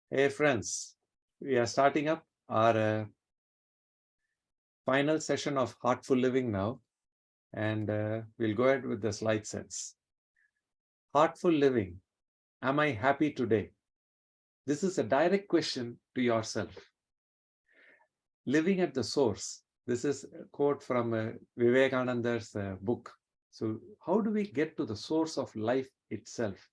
Hey friends, we are starting up our final session of Heartful Living now, and we'll go ahead with the slide sets. Heartful Living, am I happy today? This is a direct question to yourself. Living at the source. This is a quote from Vivekananda's book. So, how do we get to the source of life itself?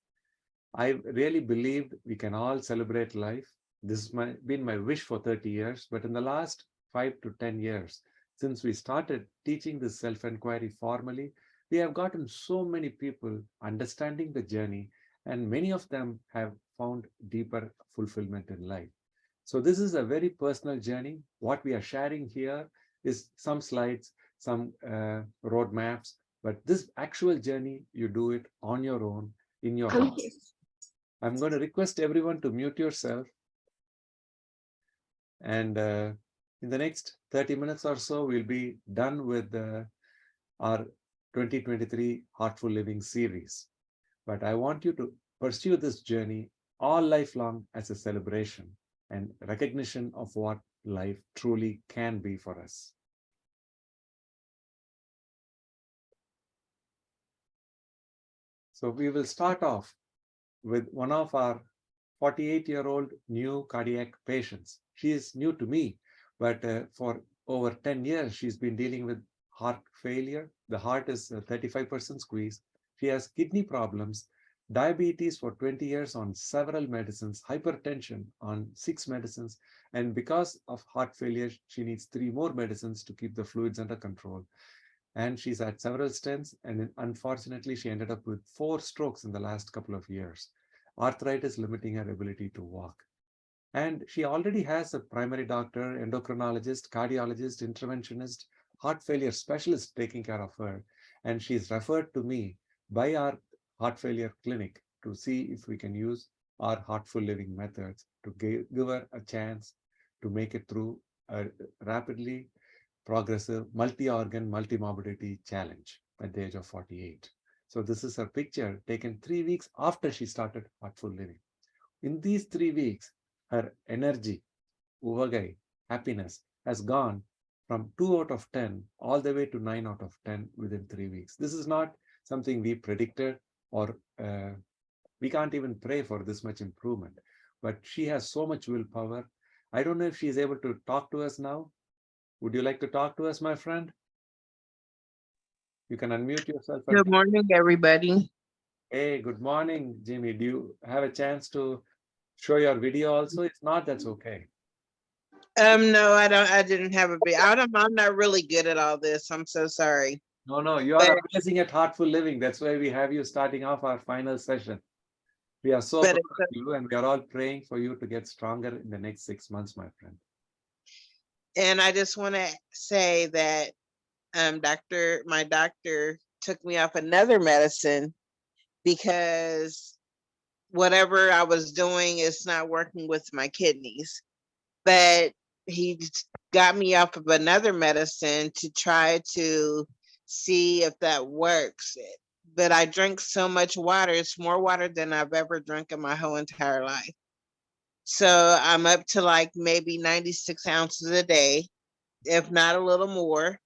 I really believed we can all celebrate life. This has been my wish for 30 years, but in the last 5 to 10 years, since we started teaching this self inquiry formally, we have gotten so many people understanding the journey, and many of them have found deeper fulfillment in life. So, this is a very personal journey. What we are sharing here is some slides, some roadmaps, but this actual journey, you do it on your own in your house. I'm going to request everyone to mute yourself. And in the next 30 minutes or so, we'll be done with our 2023 Heartful Living series. But I want you to pursue this journey all lifelong as a celebration and recognition of what life truly can be for us. So we will start off with one of our 48-year-old new cardiac patients. She is new to me, but for over 10 years, she's been dealing with heart failure. The heart is 35% squeeze. She has kidney problems, diabetes for 20 years on several medicines, hypertension on 6 medicines. And because of heart failure, she needs 3 more medicines to keep the fluids under control. And she's had several stents, and unfortunately, she ended up with 4 strokes in the last couple of years. Arthritis limiting her ability to walk. And she already has a primary doctor, endocrinologist, cardiologist, interventionist, heart failure specialist taking care of her. And she's referred to me by our heart failure clinic to see if we can use our heartful living methods to give her a chance to make it through a rapidly progressive multi-organ, multi-morbidity challenge at the age of 48. So this is her picture taken 3 weeks after she started Heartful Living. In these 3 weeks, her energy, uvagai, happiness, has gone from 2 out of 10 all the way to 9 out of 10 within 3 weeks. This is not something we predicted, or we can't even pray for this much improvement. But she has so much willpower. I don't know if she's able to talk to us now. Would you like to talk to us, my friend? You can unmute yourself and Good talk. morning, everybody. Hey, good morning, Jimmy. Do you have a chance to show your video also? If not, that's okay. No, I don't. I didn't have a big. I'm not really good at all this. I'm so sorry. No, no, you But are amazing at Heartful Living. That's why we have you starting off our final session. We are so but proud it's of you, and we are all praying for you to get stronger in the next 6 months, my friend. and I just want to say that my doctor took me off another medicine because whatever I was doing is not working with my kidneys. But he got me off of another medicine to try to see if that works. But I drink so much water, it's more water than I've ever drunk in my whole entire life. So I'm up to like maybe 96 ounces a day, if not a little more,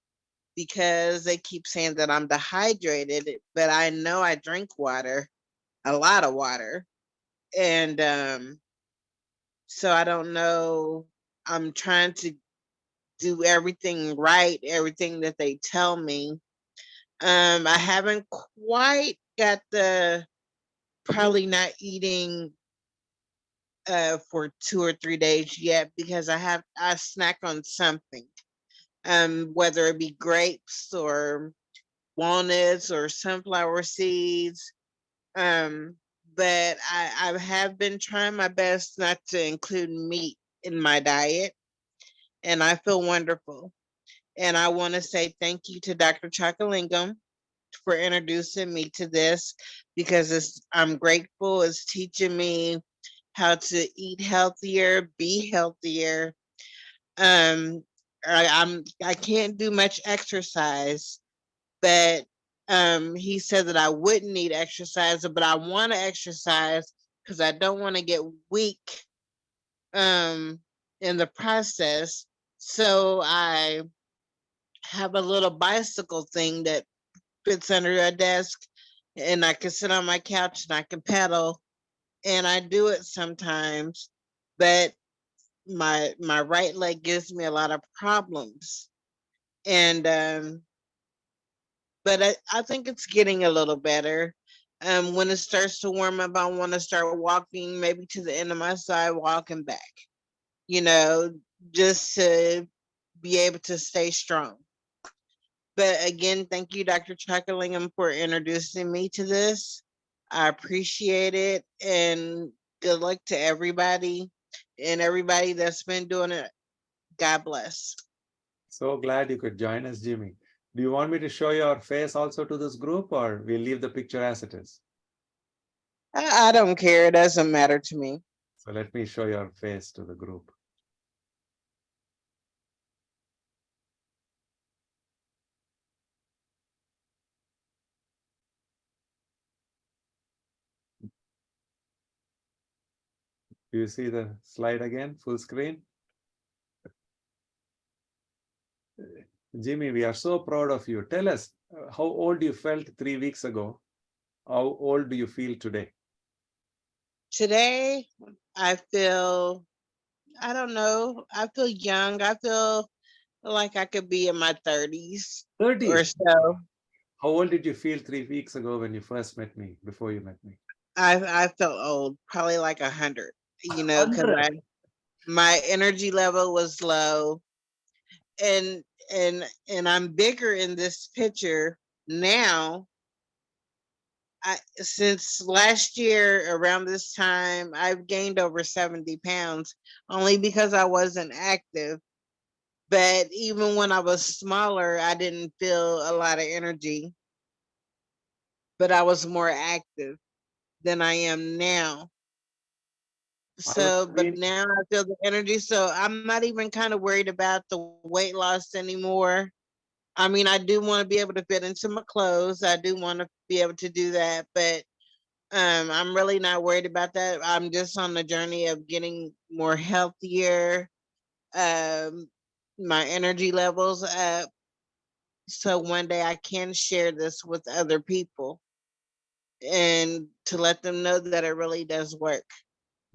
because they keep saying that I'm dehydrated, but I know I drink water, a lot of water. And so I don't know. I'm trying to do everything right, everything that they tell me. I haven't quite got the probably not eating for 2 or 3 days yet because I snack on something. Whether it be grapes or walnuts or sunflower seeds. Um, but I have been trying my best not to include meat in my diet, and I feel wonderful. And I want to say thank you to Dr. Chakalingam for introducing me to this because I'm grateful. It's teaching me how to eat healthier, be healthier. Um, I can't do much exercise, but he said that I wouldn't need exercise, but I want to exercise because I don't want to get weak in the process. So I have a little bicycle thing that fits under a desk, and I can sit on my couch and I can pedal, and I do it sometimes, but my right leg gives me a lot of problems. And but I think it's getting a little better. When it starts to warm up, I want to start walking maybe to the end of my sidewalk and back, you know, just to be able to stay strong. But again, thank you, Dr. Chuckerlingham, for introducing me to this. I appreciate it, and good luck to everybody and everybody that's been doing it. God bless. So glad you could join us, Jimmy. Do you want me to show your face also to this group, or we'll leave the picture as it is? I don't care. It doesn't matter to me. So let me show your face to the group. Do you see the slide again, full screen? Jimmy, we are so proud of you. Tell us how old you felt 3 weeks ago. How old do you feel today? Today, I feel, I don't know, I feel young. I feel like I could be in my 30s or 30. so. How old did you feel 3 weeks ago when you first met me, before you met me? I felt old, probably like 100, because 100. my energy level was low, and I'm bigger in this picture now. Since last year around this time, I've gained over 70 pounds only because I wasn't active. But even when I was smaller, I didn't feel a lot of energy, but I was more active than I am now. I was So, but really, now I feel the energy. So I'm not even kind of worried about the weight loss anymore. I mean, I do want to be able to fit into my clothes. I do want to be able to do that, but I'm really not worried about that. I'm just on the journey of getting more healthier, um, my energy levels up, so one day I can share this with other people and to let them know that it really does work.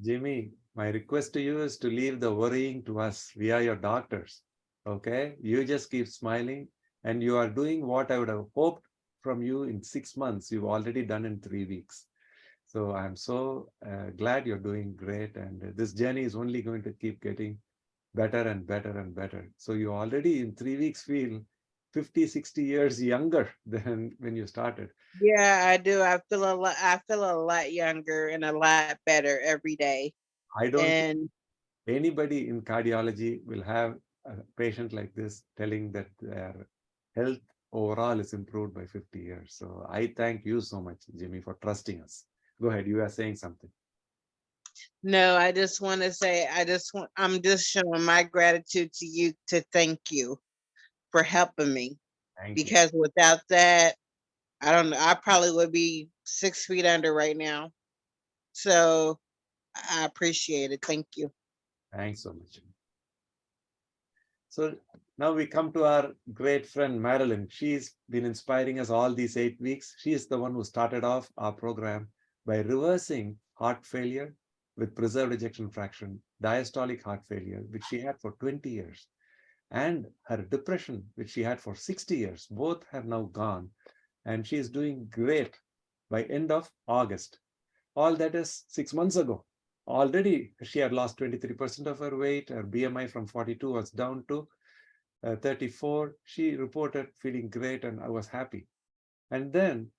Jimmy, my request to you is to leave the worrying to us. We are your doctors. Okay? You just keep smiling, and you are doing what I would have hoped from you in 6 months. You've already done in 3 weeks. So I'm so glad you're doing great. And this journey is only going to keep getting better and better and better. So you already in 3 weeks feel 50, 60 years younger than when you started. Yeah, I do. I feel a lot younger and a lot better every day. I don't think And anybody in cardiology will have a patient like this telling that their health overall is improved by 50 years. So I thank you so much, Jimmy, for trusting us. Go ahead. You are saying something. no, I just want to say I'm just showing my gratitude to you, to thank you for helping me, Thank you. because without that, I don't know, I probably would be 6 feet under right now. So I appreciate it. Thank you. Thanks so much. So now we come to our great friend Marilyn. She's been inspiring us all these 8 weeks. She is the one who started off our program by reversing heart failure with preserved ejection fraction, diastolic heart failure, which she had for 20 years, and her depression, which she had for 60 years. Both have now gone, and she is doing great by end of August. All that is 6 months ago. Already, she had lost 23% of her weight. Her BMI from 42 was down to 34. She reported feeling great, and I was happy. And then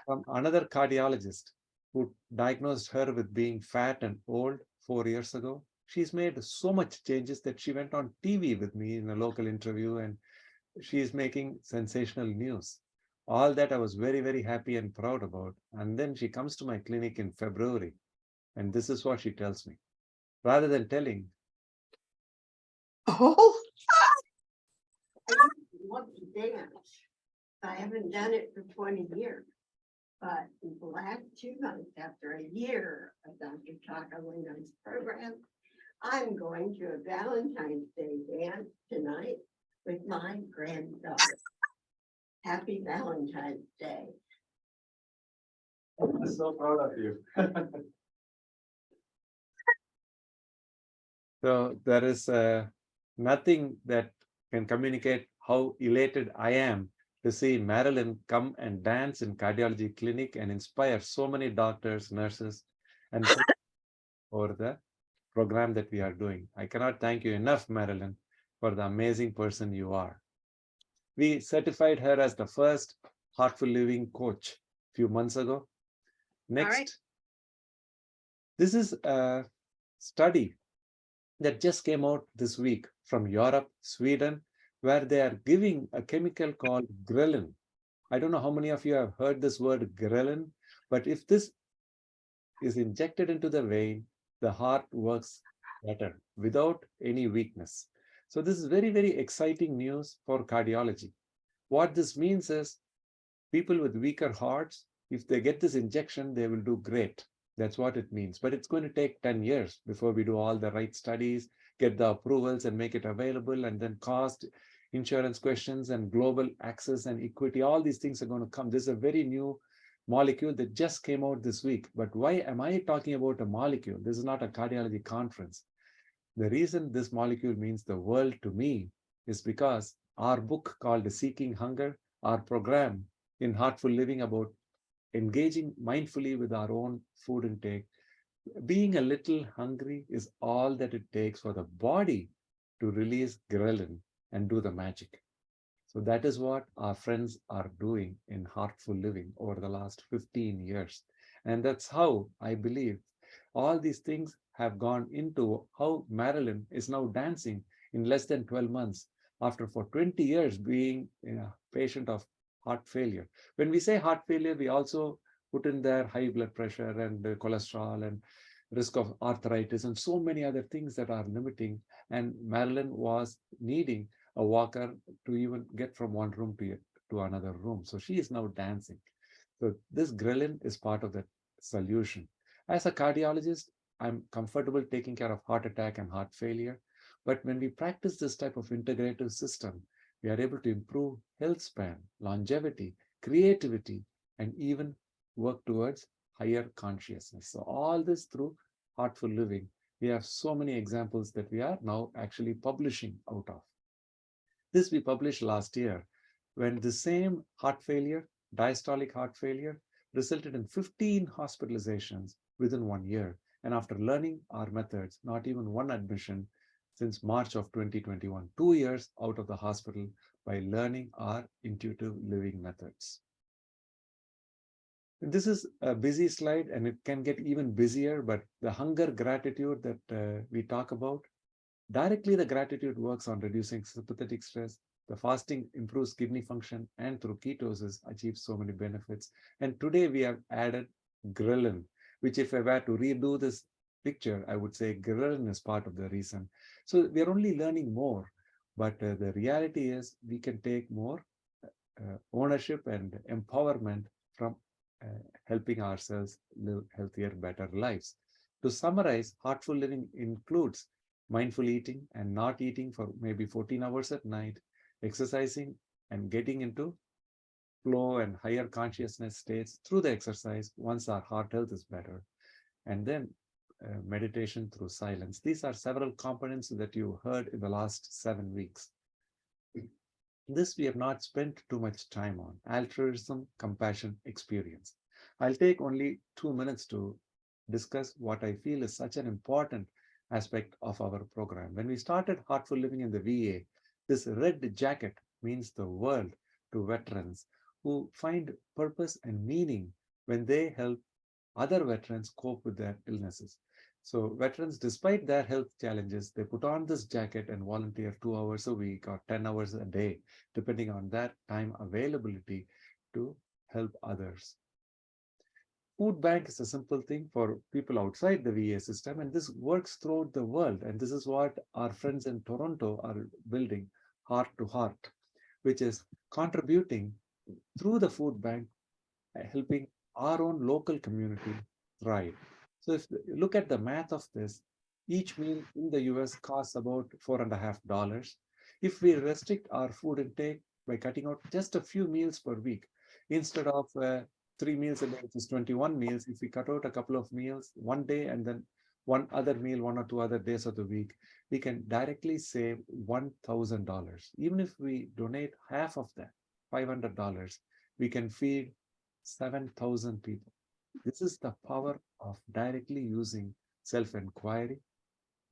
from another cardiologist who diagnosed her with being fat and old 4 years ago, she's made so much changes that she went on TV with me in a local interview, and she is making sensational news. All that I was very, very happy and proud about. And then she comes to my clinic in February, and this is what she tells me. Rather than telling, Oh, I want to dance. I haven't done it for 20 years. But in the last 2 months, after a year of Dr. Chaka Wingham's program, I'm going to a Valentine's Day dance tonight with my granddaughter. Happy Valentine's Day. I'm so proud of you. So there is nothing that can communicate how elated I am to see Marilyn come and dance in cardiology clinic and inspire so many doctors, nurses, and over the program that we are doing. I cannot thank you enough, Marilyn, for the amazing person you are. We certified her as the first Heartful Living coach a few months ago. Next, right. This is a study that just came out this week from Europe, Sweden, where they are giving a chemical called ghrelin. I don't know how many of you have heard this word ghrelin, but if this is injected into the vein, the heart works better without any weakness. So this is very, very exciting news for cardiology. What this means is people with weaker hearts, if they get this injection, they will do great. That's what it means. But it's going to take 10 years before we do all the right studies, get the approvals and make it available, and then cost, insurance questions, and global access and equity. All these things are going to come. This is a very new molecule that just came out this week. But why am I talking about a molecule? This is not a cardiology conference. The reason this molecule means the world to me is because our book called Seeking Hunger, our program in Heartful Living about engaging mindfully with our own food intake, being a little hungry is all that it takes for the body to release ghrelin and do the magic. So that is what our friends are doing in Heartful Living over the last 15 years. And that's how I believe all these things have gone into how Marilyn is now dancing in less than 12 months after for 20 years being a patient of heart failure. When we say heart failure, we also put in there high blood pressure and cholesterol and risk of arthritis and so many other things that are limiting. And Marilyn was needing a walker to even get from one room to another room. So she is now dancing. So this ghrelin is part of that solution. As a cardiologist, I'm comfortable taking care of heart attack and heart failure. But when we practice this type of integrative system, we are able to improve health span, longevity, creativity, and even work towards higher consciousness. So all this through Heartful Living. We have so many examples that we are now actually publishing out of. This we published last year when the same heart failure, diastolic heart failure, resulted in 15 hospitalizations within 1 year. And after learning our methods, not even one admission since March of 2021, 2 years out of the hospital by learning our intuitive living methods. This is a busy slide and it can get even busier, but the hunger gratitude that we talk about, directly the gratitude works on reducing sympathetic stress. The fasting improves kidney function and through ketosis achieves so many benefits. And today we have added ghrelin, which if I were to redo this picture, I would say ghrelin is part of the reason. So we are only learning more, but the reality is we can take more ownership and empowerment from helping ourselves live healthier, better lives. To summarize, Heartful Living includes mindful eating and not eating for maybe 14 hours at night, exercising and getting into flow and higher consciousness states through the exercise once our heart health is better, and then meditation through silence. These are several components that you heard in the last 7 weeks. This we have not spent too much time on. Altruism, compassion, experience. I'll take only 2 minutes to discuss what I feel is such an important aspect of our program. When we started Heartful Living in the VA, this red jacket means the world to veterans who find purpose and meaning when they help other veterans cope with their illnesses. So veterans, despite their health challenges, they put on this jacket and volunteer 2 hours a week or 10 hours a day, depending on that time availability to help others. Food bank is a simple thing for people outside the VA system, and this works throughout the world. And this is what our friends in Toronto are building, Heart to Heart, which is contributing through the food bank, helping our own local community thrive. So if you look at the math of this, each meal in the US costs about $4.50. If we restrict our food intake by cutting out just a few meals per week, instead of 3 meals a day, which is 21 meals, if we cut out a couple of meals one day and then one other meal, 1 or 2 other days of the week, we can directly save $1,000. Even if we donate half of that, $500, we can feed 7,000 people. This is the power of directly using self-inquiry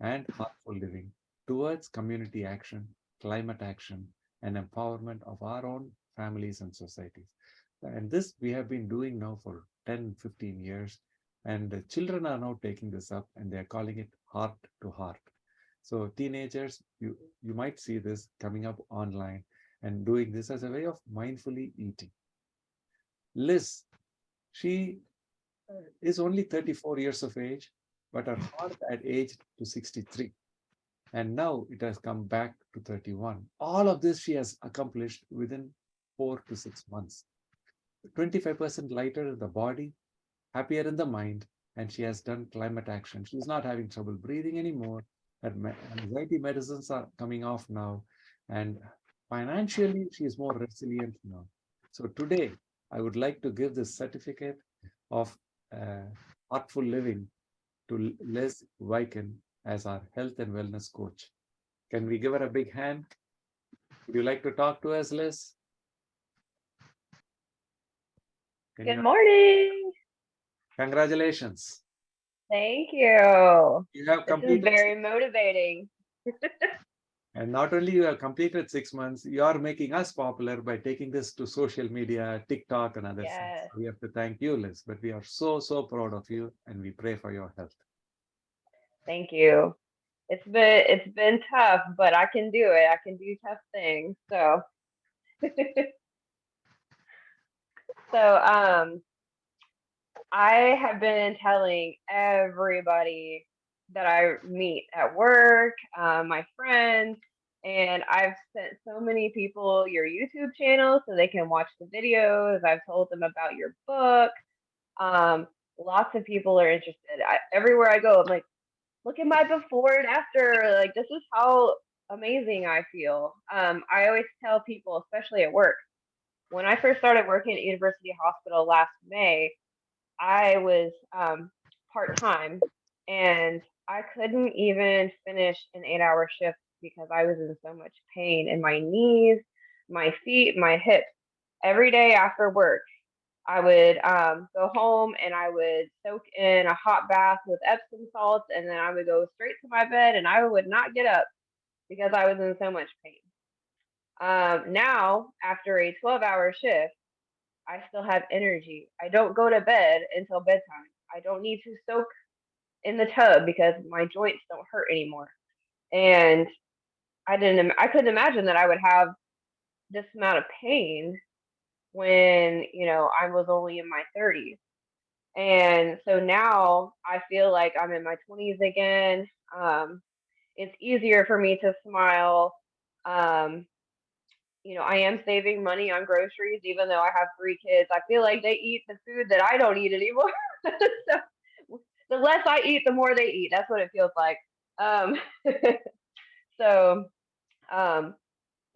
and heartful living towards community action, climate action, and empowerment of our own families and societies. And this we have been doing now for 10, 15 years. And the children are now taking this up and they're calling it heart to heart. So teenagers, you might see this coming up online and doing this as a way of mindfully eating. Liz, she is only 34 years of age, but her heart had aged to 63. And now it has come back to 31. All of this she has accomplished within 4 to 6 months. 25% lighter in the body, happier in the mind, and she has done climate action. She's not having trouble breathing anymore. Her anxiety medicines are coming off now. And financially, she is more resilient now. So today, I would like to give this certificate of Artful Living to Liz Viken as our health and wellness coach. Can we give her a big hand? Would you like to talk to us, Liz? Good morning. Congratulations. Thank you. You have This is completed, very motivating. and not only you have completed 6 months, you are making us popular by taking this to social media, TikTok, and other things. Yes. We have to thank you, Liz, but we are so, so proud of you, and we pray for your health. Thank you. It's been tough, but I can do it. I can do tough things. So so I have been telling everybody that I meet at work, my friends, and I've sent so many people your YouTube channel so they can watch the videos. I've told them about your book. Lots of people are interested. Everywhere I go, I'm like, look at my before and after. Like, this is how amazing I feel. I always tell people, especially at work, when I first started working at University Hospital last May, I was part time and I couldn't even finish an 8-hour shift because I was in so much pain in my knees, my feet, my hips. Every day after work, I would go home and I would soak in a hot bath with Epsom salts, and then I would go straight to my bed and I would not get up because I was in so much pain. Now, after a 12-hour shift, I still have energy. I don't go to bed until bedtime. I don't need to soak in the tub because my joints don't hurt anymore. And I couldn't imagine that I would have this amount of pain when, I was only in my 30s. And so now I feel like I'm in my 20s again. It's easier for me to smile. I am saving money on groceries, even though I have 3 kids. I feel like they eat the food that I don't eat anymore. So the less I eat, the more they eat. That's what it feels like. Um, so, um,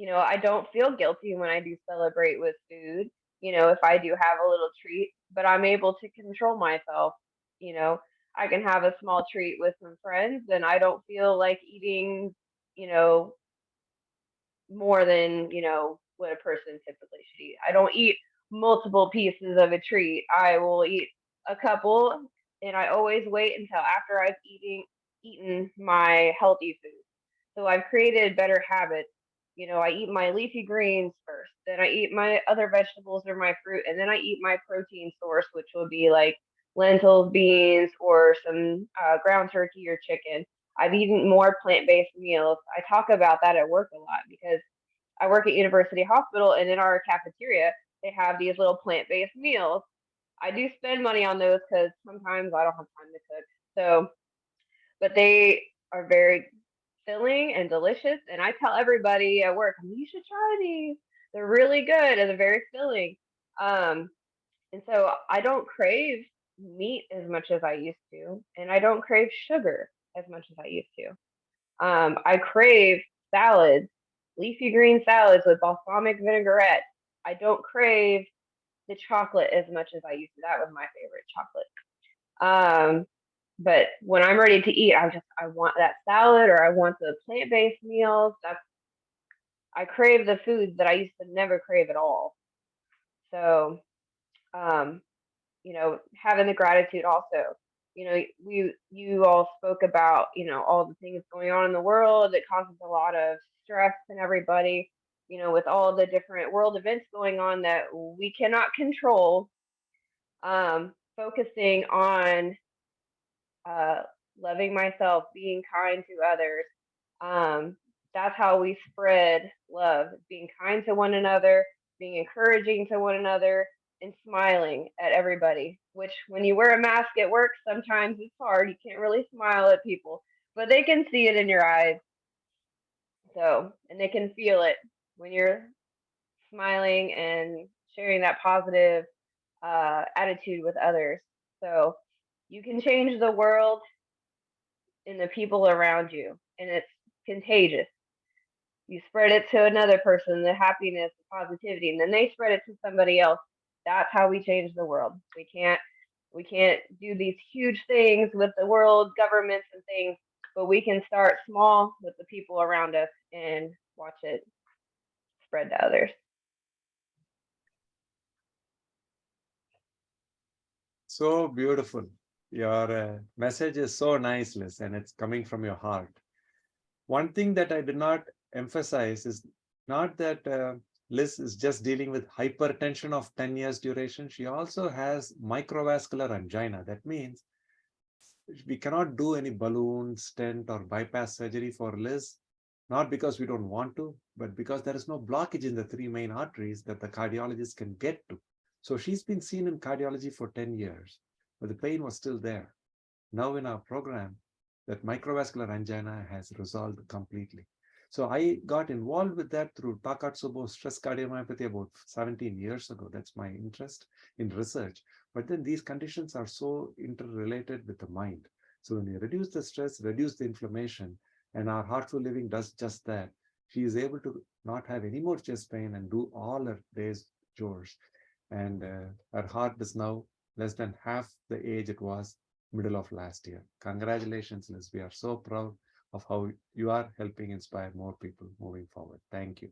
I don't feel guilty when I do celebrate with food, if I do have a little treat, but I'm able to control myself. You know, I can have a small treat with some friends and I don't feel like eating, you know, more than, what a person typically should eat. I don't eat multiple pieces of a treat. I will eat a couple and I always wait until after I've eaten my healthy food. So I've created better habits. I eat my leafy greens first, then I eat my other vegetables or my fruit, and then I eat my protein source, which will be like lentils, beans, or some ground turkey or chicken. I've eaten more plant-based meals. I talk about that at work a lot because I work at University Hospital, and in our cafeteria, they have these little plant-based meals. I do spend money on those because sometimes I don't have time to cook. So, but they are very filling and delicious. And I tell everybody at work, you should try these. They're really good and they're very filling. Um, And so I don't crave meat as much as I used to, and I don't crave sugar as much as I used to. I crave salads, leafy green salads with balsamic vinaigrette. I don't crave the chocolate as much as I used to. That was my favorite chocolate. But when I'm ready to eat, I want that salad or I want the plant-based meals. I crave the foods that I used to never crave at all. So, um, having the gratitude also. You all spoke about, all the things going on in the world that causes a lot of stress in everybody, with all the different world events going on that we cannot control. Focusing on uh, loving myself, being kind to others. That's how we spread love, being kind to one another, being encouraging to one another, and smiling at everybody. Which, when you wear a mask at work, sometimes it's hard. You can't really smile at people, but they can see it in your eyes. So, and they can feel it when you're smiling and sharing that positive attitude with others. So, you can change the world in the people around you, and it's contagious. You spread it to another person, the happiness, the positivity, and then they spread it to somebody else. That's how we change the world. We can't do these huge things with the world governments and things, but we can start small with the people around us and watch it spread to others. So beautiful. Your message is so nice, Liz, and it's coming from your heart. One thing that I did not emphasize is not that Liz is just dealing with hypertension of 10 years duration. She also has microvascular angina. That means we cannot do any balloon, stent, or bypass surgery for Liz, not because we don't want to, but because there is no blockage in the three main arteries that the cardiologist can get to. So she's been seen in cardiology for 10 years, but the pain was still there. Now in our program, that microvascular angina has resolved completely. So I got involved with that through Takotsubo stress cardiomyopathy about 17 years ago. That's my interest in research. But then these conditions are so interrelated with the mind. So when we reduce the stress, reduce the inflammation, and our Heartful Living does just that, she is able to not have any more chest pain and do all her day's chores. And her heart is now less than half the age it was middle of last year. Congratulations, Liz. We are so proud of how you are helping inspire more people moving forward. Thank you.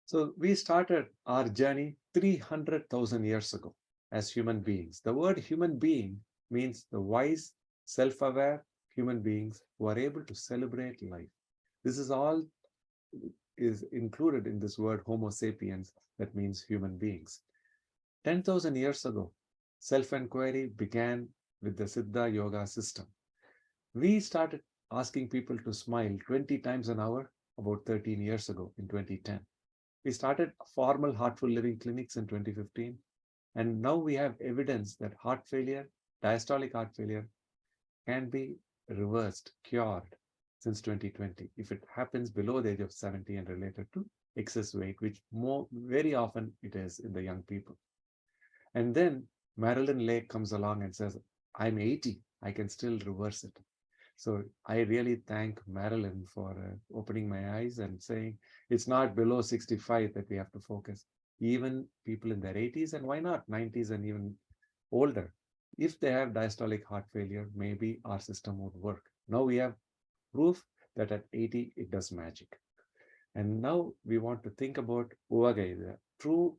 So we started our journey 300,000 years ago as human beings. The word human being means the wise, self-aware human beings who are able to celebrate life. This is all is included in this word Homo sapiens, that means human beings. 10,000 years ago, self-inquiry began with the Siddha Yoga system. We started asking people to smile 20 times an hour about 13 years ago in 2010. We started formal Heartful Living clinics in 2015. And now we have evidence that heart failure, diastolic heart failure, can be reversed, cured since 2020 if it happens below the age of 70 and related to excess weight, which very often it is in the young people. And then Marilyn Lake comes along and says, I'm 80, I can still reverse it. So I really thank Marilyn for opening my eyes and saying it's not below 65 that we have to focus. Even people in their 80s and why not 90s and even older, if they have diastolic heart failure, maybe our system would work. Now we have proof that at 80 it does magic. And now we want to think about Uvagai, the true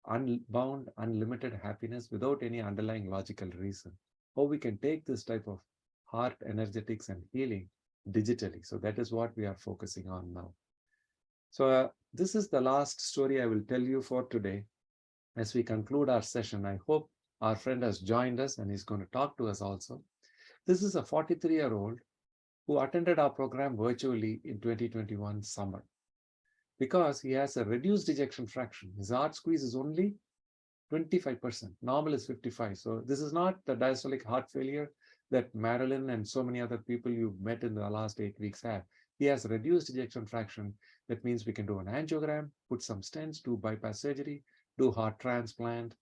unbound, unlimited happiness without any underlying logical reason. How we can take this type of heart energetics and healing digitally. So that is what we are focusing on now. So this is the last story I will tell you for today. As we conclude our session, I hope our friend has joined us and he's going to talk to us also. This is a 43-year-old who attended our program virtually in 2021 summer, because he has a reduced ejection fraction. His heart squeeze is only 25%. Normal is 55. So this is not the diastolic heart failure that Marilyn and so many other people you've met in the last 8 weeks have. He has reduced ejection fraction. That means we can do an angiogram, put some stents, do bypass surgery, do heart transplant,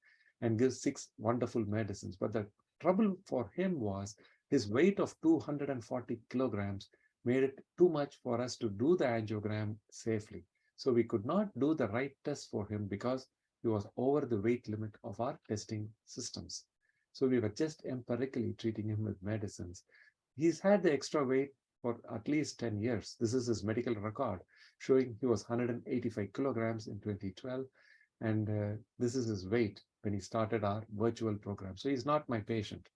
and give 6 wonderful medicines. But the trouble for him was his weight of 240 kilograms made it too much for us to do the angiogram safely. So we could not do the right test for him because he was over the weight limit of our testing systems. So we were just empirically treating him with medicines. He's had the extra weight for at least 10 years. This is his medical record showing he was 185 kilograms in 2012. And this is his weight when he started our virtual program. So he's not my patient.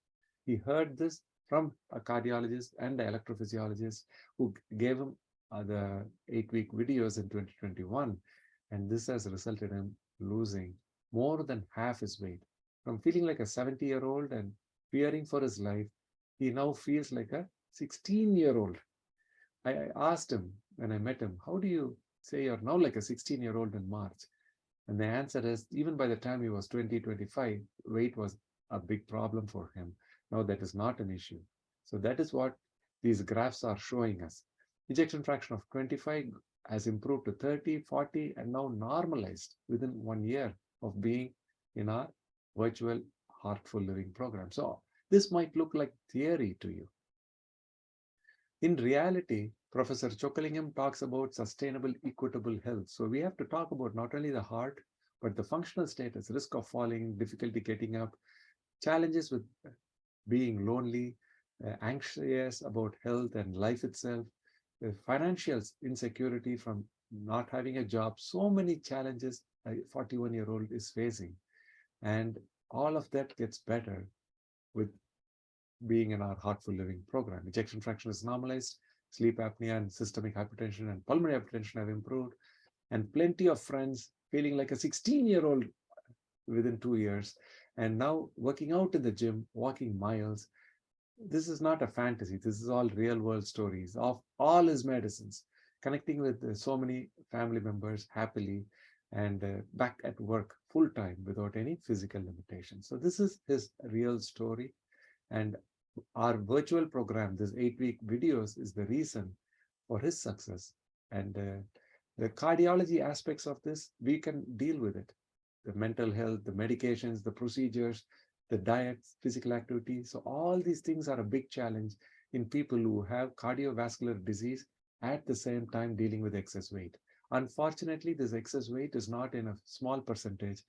He heard this from a cardiologist and an electrophysiologist who gave him the 8-week videos in 2021. And this has resulted in losing more than half his weight. From feeling like a 70-year-old and fearing for his life, he now feels like a 16-year-old. I asked him when I met him, how do you say you're now like a 16-year-old in March? And the answer is, even by the time he was 20, 25, weight was a big problem for him. Now that is not an issue. So that is what these graphs are showing us. Ejection fraction of 25 has improved to 30, 40, and now normalized within 1 year of being in our virtual Heartful Living program. So this might look like theory to you. In reality, Professor Chockalingam talks about sustainable, equitable health. So we have to talk about not only the heart, but the functional status, risk of falling, difficulty getting up, challenges with being lonely, anxious about health and life itself, financial insecurity from not having a job, so many challenges a 41-year-old is facing. And all of that gets better with being in our Heartful Living program. Ejection fraction is normalized, sleep apnea and systemic hypertension and pulmonary hypertension have improved, and plenty of friends feeling like a 16-year-old within 2 years, and now working out in the gym, walking miles. This is not a fantasy. This is all real world stories of all his medicines, connecting with so many family members happily and back at work full time without any physical limitations. So this is his real story. And our virtual program, this 8-week videos, is the reason for his success. And the cardiology aspects of this, we can deal with it. The mental health, the medications, the procedures, the diet, physical activity. So all these things are a big challenge in people who have cardiovascular disease at the same time dealing with excess weight. Unfortunately, this excess weight is not in a small percentage.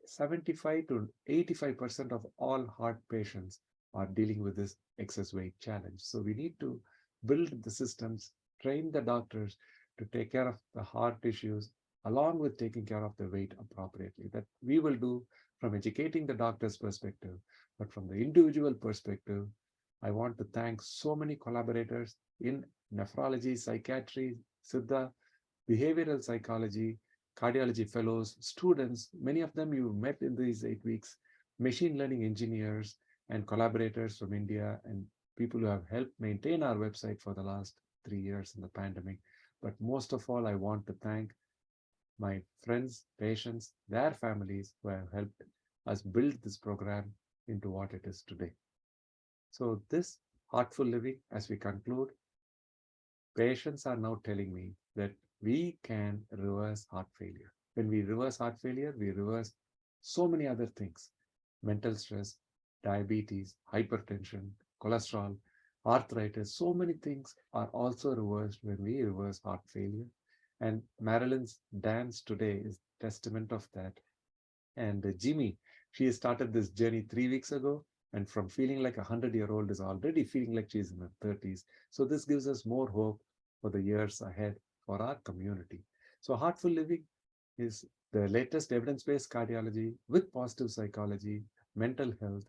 75 to 85% of all heart patients are dealing with this excess weight challenge. So we need to build the systems, train the doctors to take care of the heart issues, along with taking care of the weight appropriately. That we will do from educating the doctor's perspective, but from the individual perspective, I want to thank so many collaborators in nephrology, psychiatry, Siddha, behavioral psychology, cardiology fellows, students, many of them you met in these 8 weeks, machine learning engineers, and collaborators from India, and people who have helped maintain our website for the last 3 years in the pandemic. But most of all, I want to thank my friends, patients, their families who have helped us build this program into what it is today. So this Heartful Living, as we conclude, patients are now telling me that we can reverse heart failure. When we reverse heart failure, we reverse so many other things: mental stress, diabetes, hypertension, cholesterol, arthritis. So many things are also reversed when we reverse heart failure. And Marilyn's dance today is testament of that. And Jimmy, she started this journey 3 weeks ago, and from feeling like a 100-year-old is already feeling like she's in her 30s. So this gives us more hope for the years ahead for our community. So Heartful Living is the latest evidence-based cardiology with positive psychology, mental health,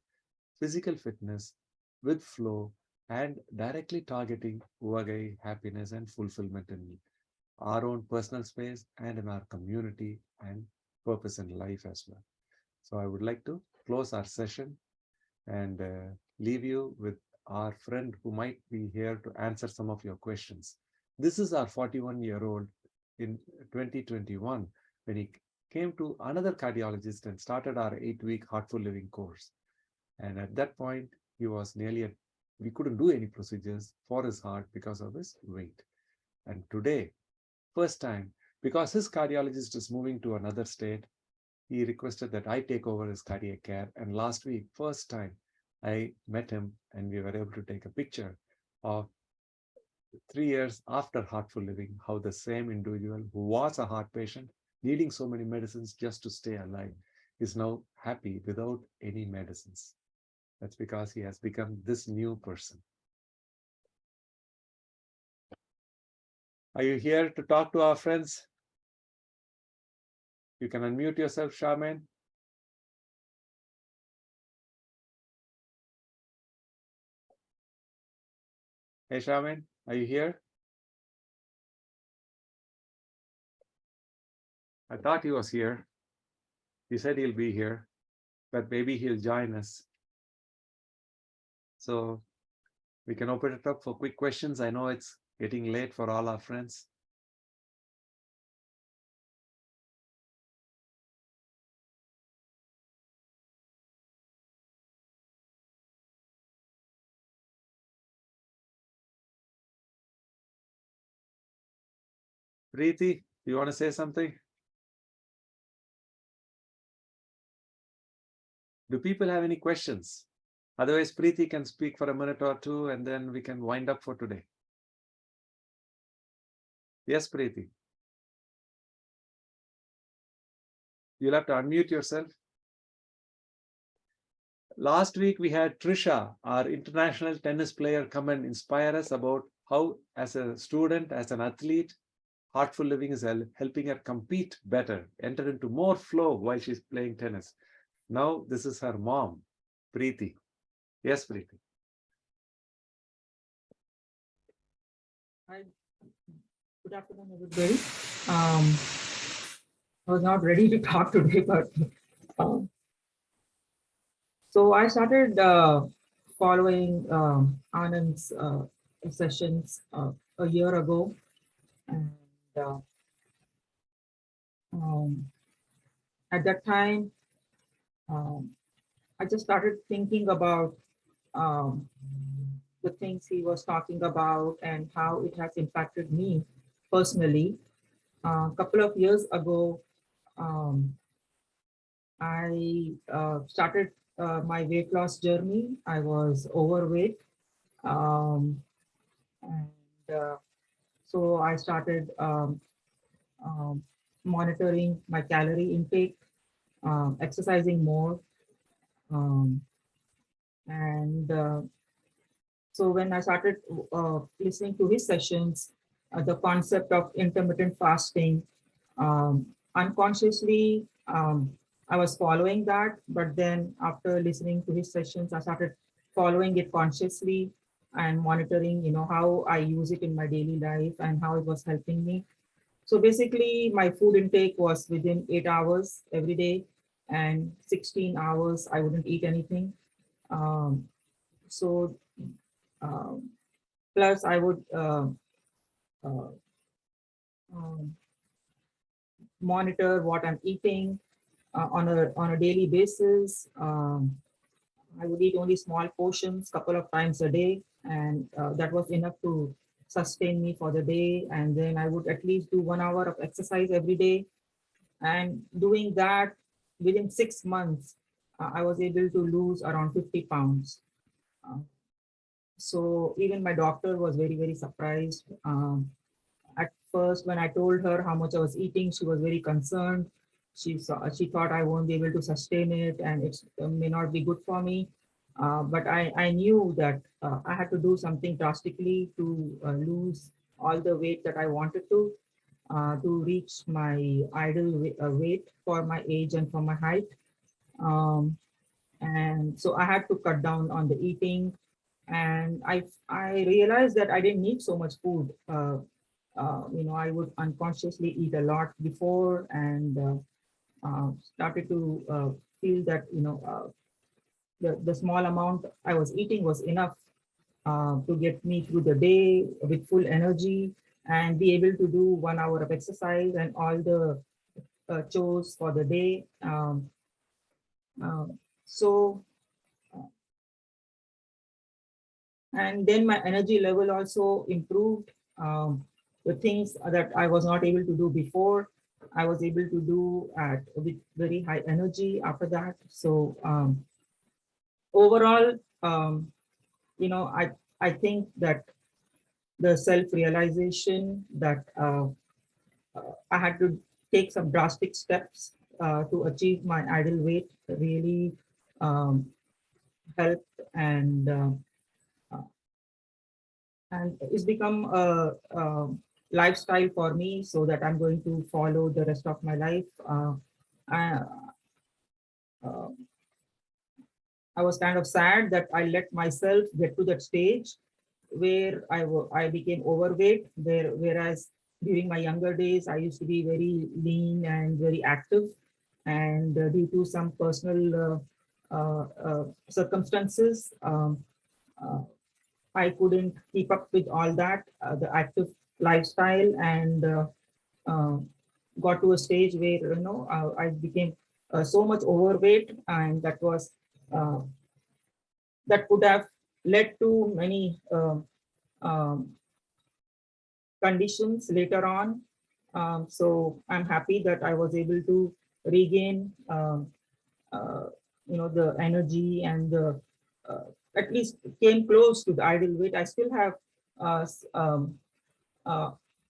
physical fitness with flow, and directly targeting uvagai, happiness, and fulfillment in our own personal space and in our community and purpose in life as well. So I would like to close our session and leave you with our friend who might be here to answer some of your questions. This is our 41-year-old in 2021 when he came to another cardiologist and started our 8-week Heartful Living course. And at that point, he was we couldn't do any procedures for his heart because of his weight. And today, first time, because his cardiologist is moving to another state, he requested that I take over his cardiac care. And last week, first time, I met him and we were able to take a picture of 3 years after Heartful Living, how the same individual who was a heart patient, needing so many medicines just to stay alive, is now happy without any medicines. That's because he has become this new person. Are you here to talk to our friends? You can unmute yourself, Charmaine. Hey, Charmaine, are you here? I thought he was here. He said he'll be here, but maybe he'll join us. So we can open it up for quick questions. I know it's getting late for all our friends. Preeti, do you want to say something? Do people have any questions? Otherwise, Preeti can speak for a minute or two and then we can wind up for today. Yes, Preeti. You'll have to unmute yourself. Last week, we had Trisha, our international tennis player, come and inspire us about how, as a student, as an athlete, Heartful Living is helping her compete better, enter into more flow while she's playing tennis. Now, this is her mom, Preeti. Yes, Preeti. Hi. Good afternoon, everybody. I was not ready to talk today, but so I started following Anand's sessions a year ago, and at that time, I just started thinking about the things he was talking about and how it has impacted me personally. A couple of years ago, I started my weight loss journey. I was overweight. And so I started monitoring my calorie intake, exercising more. So when I started listening to his sessions, the concept of intermittent fasting, unconsciously, I was following that, but then after listening to his sessions, I started following it consciously and monitoring, how I use it in my daily life and how it was helping me. So basically, my food intake was within 8 hours every day, and 16 hours I wouldn't eat anything. So plus I would monitor what I'm eating on a daily basis. I would eat only small portions, couple of times a day, and that was enough to sustain me for the day. And then I would at least do 1 hour of exercise every day. And doing that within 6 months, I was able to lose around 50 pounds. So even my doctor was very, very surprised. At first, when I told her how much I was eating, she was very concerned. She thought I won't be able to sustain it and it may not be good for me. But I knew that I had to do something drastically to lose all the weight that I wanted to reach my ideal weight for my age and for my height. And so I had to cut down on the eating. And I realized that I didn't need so much food. I would unconsciously eat a lot before, and started to feel that the small amount I was eating was enough to get me through the day with full energy and be able to do 1 hour of exercise and all the chores for the day. And then my energy level also improved. The things that I was not able to do before, I was able to do with very high energy after that. So overall, I think that the self-realization that I had to take some drastic steps to achieve my ideal weight really um, helped, and it's become a lifestyle for me, so that I'm going to follow the rest of my life. I, uh, I was kind of sad that I let myself get to that stage where I became overweight, whereas during my younger days, I used to be very lean and very active. And due to some personal circumstances, uh, I couldn't keep up with all that, the active lifestyle, and uh, got to a stage where I became so much overweight, and uh, that could have led to many um, conditions later on. So I'm happy that I was able to regain, uh, the energy, and at least came close to the ideal weight. I still have uh,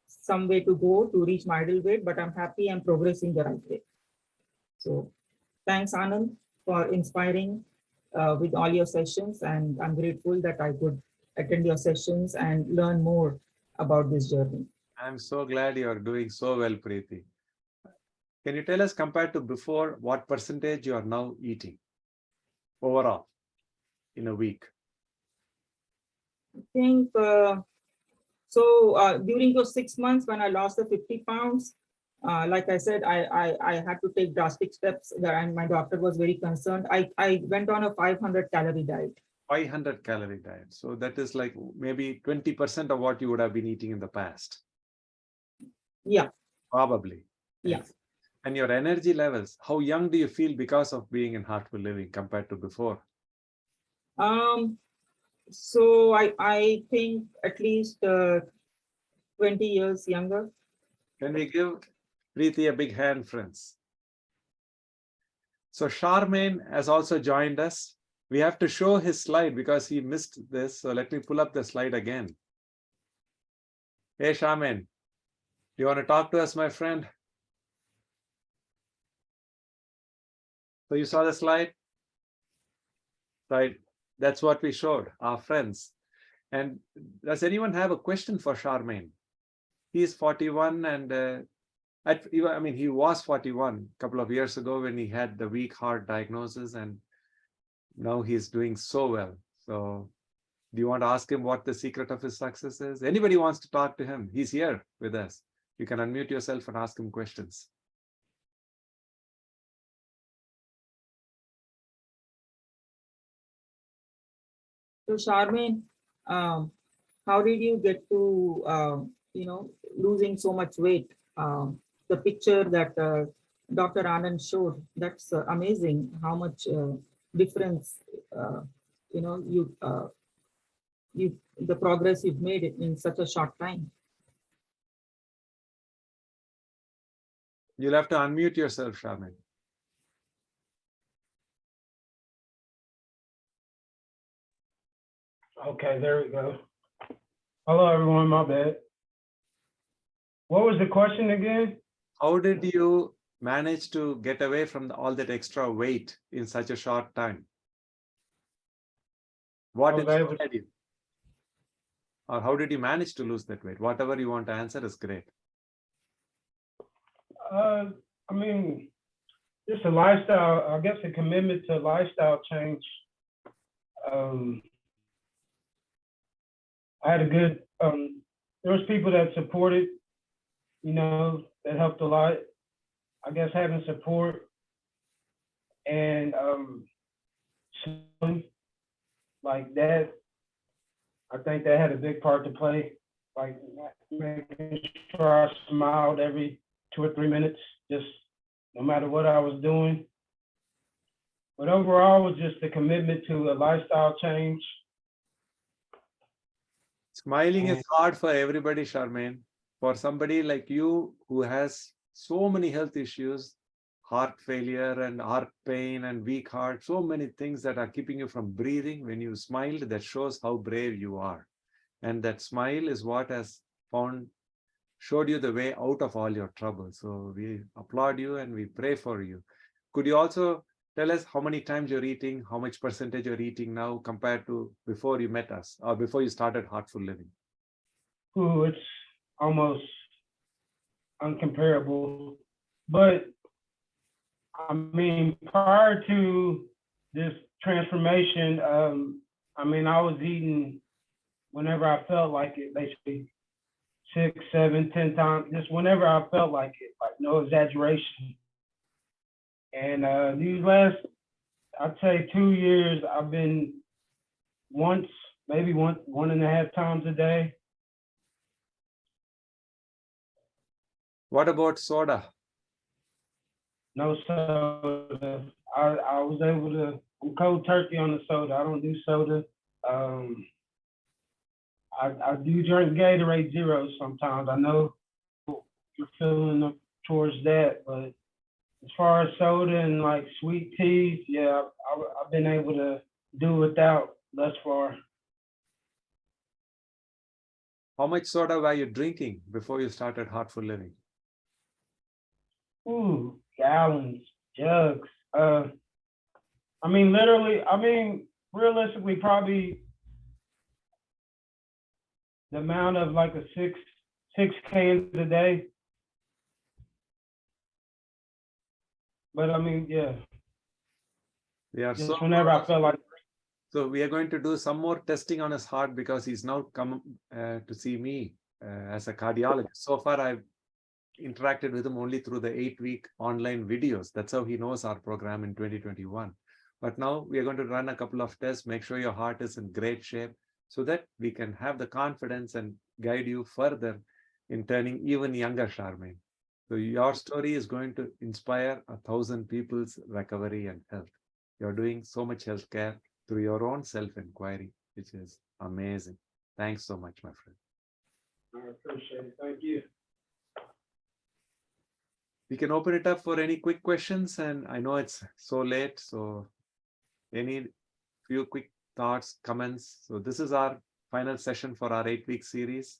some way to go to reach my ideal weight, but I'm happy I'm progressing the right way. So thanks, Anand, for inspiring with all your sessions. And I'm grateful that I could attend your sessions and learn more about this journey. I'm so glad you're doing so well, Preeti. Can you tell us, compared to before, what percentage you are now eating overall in a week? I think during those 6 months when I lost the 50 pounds, like I said, I had to take drastic steps there, and my doctor was very concerned. I went on a 500 calorie diet. 500 calorie diet. So that is like maybe 20% of what you would have been eating in the past. Yeah. Probably. Yeah. And your energy levels, how young do you feel because of being in Heartful Living compared to before? So I think at least 20 years younger. Can we give Preeti a big hand, friends? So Charmaine has also joined us. We have to show his slide because he missed this. So let me pull up the slide again. Hey, Charmaine, do you want to talk to us, my friend? So you saw the slide? Right. That's what we showed, our friends. And does anyone have a question for Charmaine? He's 41, and he was 41 a couple of years ago when he had the weak heart diagnosis, and now he's doing so well. So do you want to ask him what the secret of his success is? Anybody wants to talk to him? He's here with us. You can unmute yourself and ask him questions. So Charmaine, how did you get to losing so much weight? The picture that Dr. Anand showed, that's amazing. How much difference the progress you've made in such a short time. You'll have to unmute yourself, Charmaine. Okay, there we go. Hello, everyone. My bad. What was the question again? How did you manage to get away from all that extra weight in such a short time? What inspired you? Or how did you manage to lose that weight? Whatever you want to answer is great. I mean, just a lifestyle, I guess a commitment to lifestyle change. I had a good, there was people that supported, that helped a lot. I guess having support and like that, I think that had a big part to play. Like making sure I smiled every 2 or 3 minutes, just no matter what I was doing. But overall, it was just a commitment to a lifestyle change. Smiling is hard for everybody, Charmaine. For somebody like you who has so many health issues, heart failure and heart pain and weak heart, so many things that are keeping you from breathing. When you smiled, that shows how brave you are. And that smile is what has showed you the way out of all your trouble. So we applaud you and we pray for you. Could you also tell us how many times you're eating, how much percentage you're eating now compared to before you met us or before you started Heartful Living? Ooh, it's almost uncomparable. But I mean, prior to this transformation, I mean, I was eating whenever I felt like it, basically 6, 7, 10 times, just whenever I felt like it, like no exaggeration. And these last, I'd say 2 years, I've been once, maybe one and a half times a day. What about soda? No soda. I was able to, I'm cold turkey on the soda. I don't do soda. I do drink Gatorade Zero sometimes. I know you're feeling up towards that, but as far as soda and like sweet teas, yeah, I've been able to do without thus far. How much soda were you drinking before you started Heartful Living? Ooh, gallons, jugs. I mean, literally, I mean, realistically, probably the amount of like a six cans a day. But I mean, yeah, We are just so whenever I felt like. So we are going to do some more testing on his heart because he's now come to see me as a cardiologist. So far, I've interacted with him only through the 8-week online videos. That's how he knows our program in 2021. But now we are going to run a couple of tests, make sure your heart is in great shape so that we can have the confidence and guide you further in turning even younger, Charmaine. So your story is going to inspire 1,000 people's recovery and health. You're doing so much healthcare through your own self-inquiry, which is amazing. Thanks so much, my friend. I appreciate it. Thank you. We can open it up for any quick questions. And I know it's so late, so any few quick thoughts, comments. So this is our final session for our 8-week series.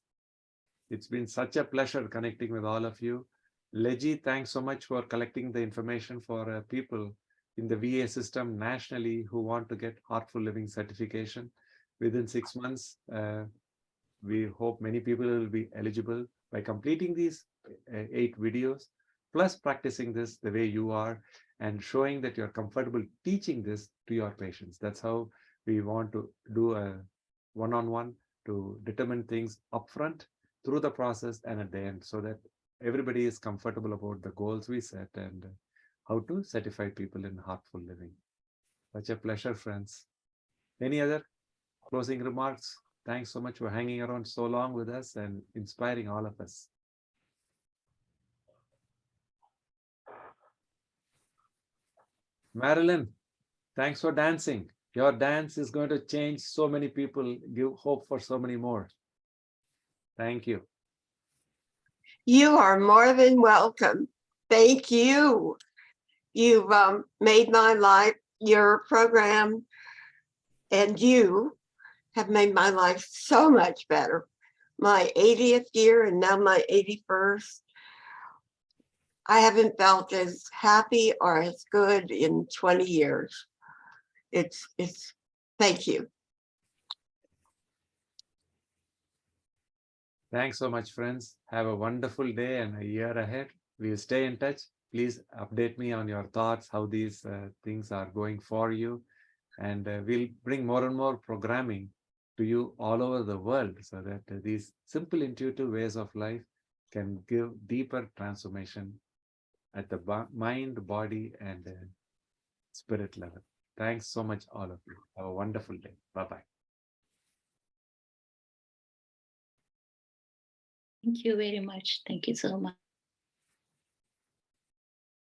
It's been such a pleasure connecting with all of you. Leji, thanks so much for collecting the information for people in the VA system nationally who want to get Heartful Living certification. Within 6 months, we hope many people will be eligible by completing these 8 videos, plus practicing this the way you are and showing that you're comfortable teaching this to your patients. That's how we want to do a one-on-one to determine things upfront through the process and at the end so that everybody is comfortable about the goals we set and how to certify people in Heartful Living. Such a pleasure, friends. Any other closing remarks? Thanks so much for hanging around so long with us and inspiring all of us. Marilyn, thanks for dancing. Your dance is going to change so many people, give hope for so many more. Thank you. You are more than welcome. Thank you. You've made my life, your program, and you have made my life so much better. My 80th year and now my 81st. I haven't felt as happy or as good in 20 years. It's thank you. Thanks so much, friends. Have a wonderful day and a year ahead. We'll stay in touch. Please update me on your thoughts, how these things are going for you. And we'll bring more and more programming to you all over the world so that these simple, intuitive ways of life can give deeper transformation at the mind, body, and spirit level. Thanks so much, all of you. Have a wonderful day. Bye-bye. Thank you very much. Thank you so much.